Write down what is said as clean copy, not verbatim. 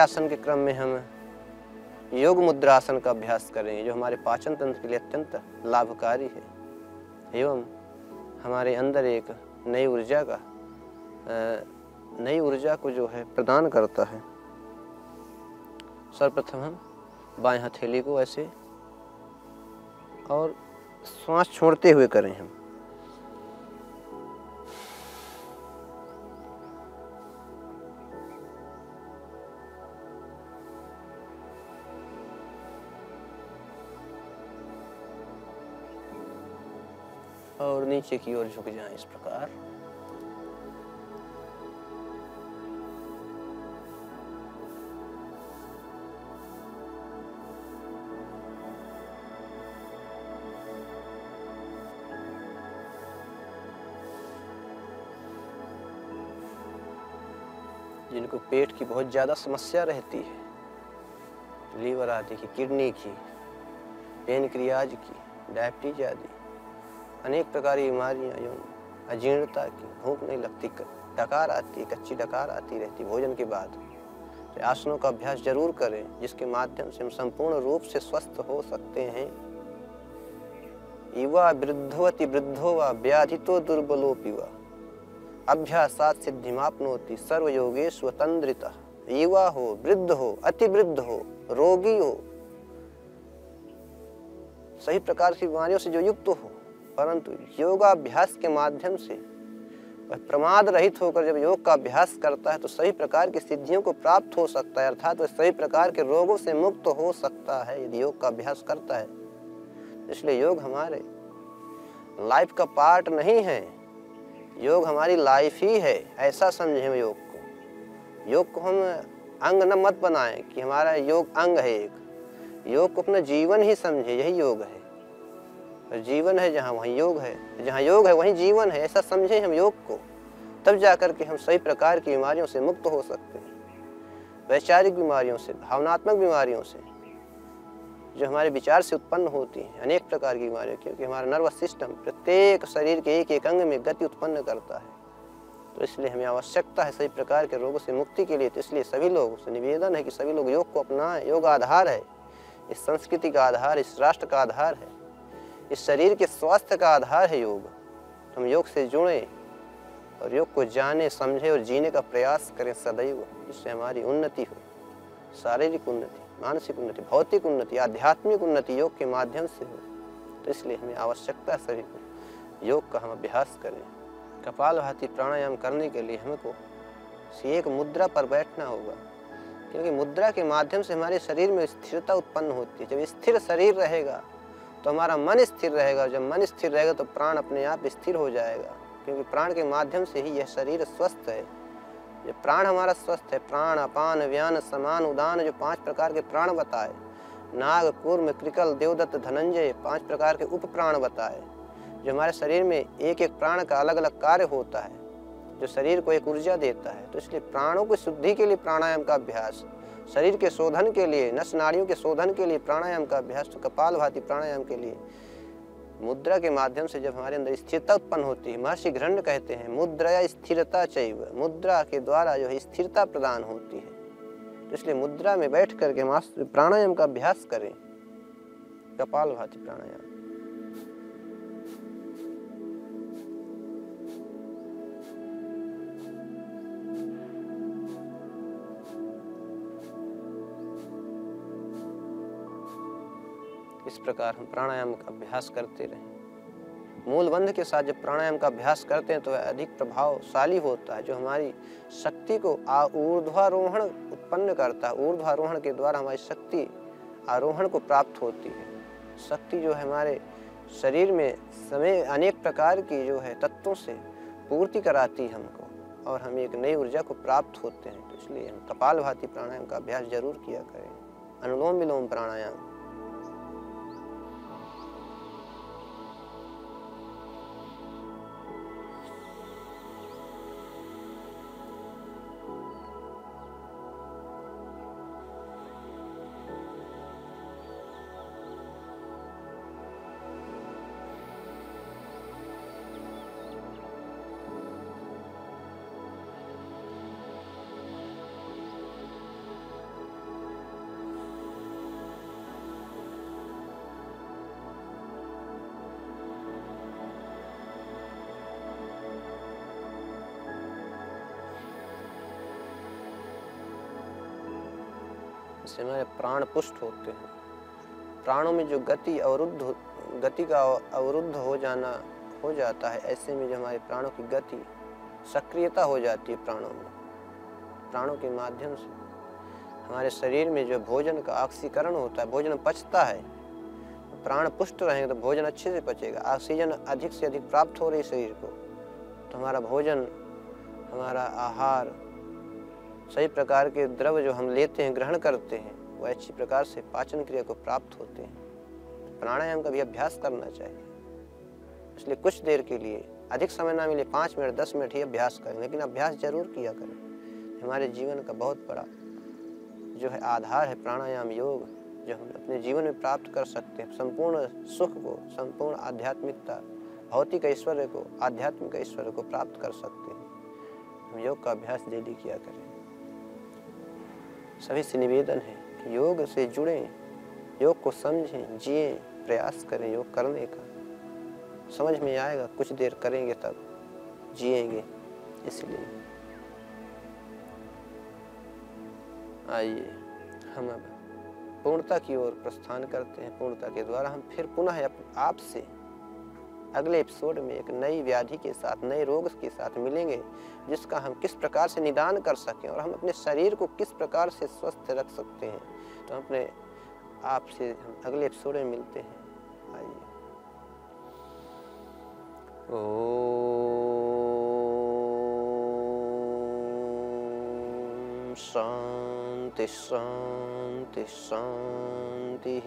मुद्रासन के क्रम में हम योग मुद्रासन का अभ्यास करेंगे, जो हमारे पाचन तंत्र के लिए अत्यंत लाभकारी है एवं हमारे अंदर एक नई ऊर्जा को जो है प्रदान करता है। सर्वप्रथम हम बाएं हथेली को ऐसे और श्वास छोड़ते हुए करें हम। और नीचे की ओर झुक जाएं इस प्रकार। जिनको पेट की बहुत ज़्यादा समस्या रहती है, लीवर आदि की, किडनी की, पेनक्रियाज की, डायबिटीज आदि अनेक प्रकार की बीमारियाँ एवं अजीर्णता की, भूख नहीं लगती, डकार आती, कच्ची डकार आती रहती भोजन के बाद, तो आसनों का अभ्यास जरूर करें, जिसके माध्यम से हम संपूर्ण रूप से स्वस्थ हो सकते हैं। युवा वृद्धवती वृद्धो वा व्याधितो दुर्बलोऽपि वा अभ्यासात् सिद्धिमाप्नोति सर्वयोगेषु तन्द्रितः। युवा हो, वृद्ध हो, अति वृद्ध हो, रोगी हो, सही प्रकार की बीमारियों से जो युक्त हो, परंतु योगाभ्यास के माध्यम से वह प्रमाद रहित होकर जब योग का अभ्यास करता है तो सही प्रकार की सिद्धियों को प्राप्त हो सकता है, अर्थात वह सही प्रकार के रोगों से मुक्त हो सकता है यदि योग का अभ्यास करता है। इसलिए योग हमारे लाइफ का पार्ट नहीं है, योग हमारी लाइफ ही है, ऐसा समझें योग को। योग को हम अंग न मत बनाएं कि हमारा योग अंग है एक, योग को अपना जीवन ही समझे, यही योग है। और जीवन है जहाँ वहीं योग है, जहाँ योग है वहीं जीवन है, ऐसा समझें हम योग को। तब जाकर के हम सही प्रकार की बीमारियों से मुक्त हो सकते हैं, वैचारिक बीमारियों से, भावनात्मक बीमारियों से, जो हमारे विचार से उत्पन्न होती हैं, अनेक प्रकार की बीमारियाँ, क्योंकि हमारा नर्वस सिस्टम प्रत्येक शरीर के एक एक अंग में गति उत्पन्न करता है। तो इसलिए हमें आवश्यकता है सही प्रकार के रोगों से मुक्ति के लिए। तो इसलिए सभी लोगों से निवेदन है कि सभी लोग योग को अपनाएं। योग आधार है, इस संस्कृति का आधार, इस राष्ट्र का आधार है, इस शरीर के स्वास्थ्य का आधार है योग। तो हम योग से जुड़ें और योग को जाने, समझें और जीने का प्रयास करें सदैव, जिससे हमारी उन्नति हो, शारीरिक उन्नति, मानसिक उन्नति, भौतिक उन्नति, आध्यात्मिक उन्नति योग के माध्यम से हो। तो इसलिए हमें आवश्यकता है सभी को योग का हम अभ्यास करें। कपालभाति प्राणायाम करने के लिए हमको एक मुद्रा पर बैठना होगा, क्योंकि मुद्रा के माध्यम से हमारे शरीर में स्थिरता उत्पन्न होती है। जब स्थिर शरीर रहेगा तो हमारा मन स्थिर रहेगा, जब मन स्थिर रहेगा तो प्राण अपने आप स्थिर हो जाएगा, क्योंकि प्राण के माध्यम से ही यह शरीर स्वस्थ है। जो प्राण हमारा स्वस्थ है, प्राण, अपान, व्यान, समान, उदान, जो 5 प्रकार के प्राण बताए, नाग, कूर्म, कृकल, देवदत्त, धनंजय, 5 प्रकार के उप प्राण बताए, जो हमारे शरीर में एक एक प्राण का अलग अलग कार्य होता है, जो शरीर को एक ऊर्जा देता है। तो इसलिए प्राणों की शुद्धि के लिए प्राणायाम का अभ्यास, शरीर के शोधन के लिए, नस नाड़ियों के शोधन के लिए प्राणायाम का अभ्यास, तो कपालभाति प्राणायाम के लिए मुद्रा के माध्यम से जब हमारे अंदर स्थिरता उत्पन्न होती है, महर्षि घृण्य कहते हैं मुद्रा स्थिरता चैव, मुद्रा के द्वारा जो है स्थिरता प्रदान होती है। तो इसलिए मुद्रा में बैठ करके प्राणायाम का अभ्यास करें, कपालभाति प्राणायाम। इस प्रकार हम प्राणायाम का अभ्यास करते रहें। मूल बंध के साथ जब प्राणायाम का अभ्यास करते हैं तो वह अधिक प्रभावशाली होता है, जो हमारी शक्ति को ऊर्ध्वारोहण उत्पन्न करता है। ऊर्ध्वारोहण के द्वारा हमारी शक्ति आरोहण को प्राप्त होती है। शक्ति जो है हमारे शरीर में समय अनेक प्रकार की जो है तत्वों से पूर्ति कराती है हमको, और हम एक नई ऊर्जा को प्राप्त होते हैं। तो इसलिए हम कपालभाति प्राणायाम का अभ्यास जरूर किया करें। अनुलोम विलोम प्राणायाम, जिससे हमारे प्राण पुष्ट होते हैं। प्राणों में जो गति का अवरुद्ध हो जाता है, ऐसे में जो हमारे प्राणों की गति सक्रियता हो जाती है प्राणों में, प्राणों के माध्यम से हमारे शरीर में जो भोजन का ऑक्सीकरण होता है, भोजन पचता है। प्राण पुष्ट रहेंगे तो भोजन अच्छे से पचेगा। ऑक्सीजन अधिक से अधिक प्राप्त हो रही शरीर को, तो हमारा भोजन, हमारा आहार, सही प्रकार के द्रव्य जो हम लेते हैं, ग्रहण करते हैं, वह अच्छी प्रकार से पाचन क्रिया को प्राप्त होते हैं। प्राणायाम का भी अभ्यास करना चाहिए। इसलिए कुछ देर के लिए, अधिक समय ना मिले, 5 मिनट 10 मिनट ही अभ्यास करें, लेकिन अभ्यास जरूर किया करें। हमारे जीवन का बहुत बड़ा जो है आधार है प्राणायाम योग, जो हम अपने जीवन में प्राप्त कर सकते हैं। संपूर्ण सुख को, संपूर्ण आध्यात्मिकता, भौतिक ऐश्वर्य को, आध्यात्मिक ऐश्वर्य को प्राप्त कर सकते हैं। हम योग का अभ्यास डेली किया करें। सभी से निवेदन है कि योग से जुड़ें, योग को समझें, जिएं, प्रयास करें योग करने का। समझ में आएगा, कुछ देर करेंगे तब जिएंगे। इसलिए आइए हम अब पूर्णता की ओर प्रस्थान करते हैं। पूर्णता के द्वारा हम फिर पुनः आपसे अगले एपिसोड में एक नई व्याधि के साथ, नए रोग के साथ मिलेंगे, जिसका हम किस प्रकार से निदान कर सकें और हम अपने शरीर को किस प्रकार से स्वस्थ रख सकते हैं। तो अपने आपसे हम अगले एपिसोड में मिलते हैं। आइए। ओम शांति शांति शांति।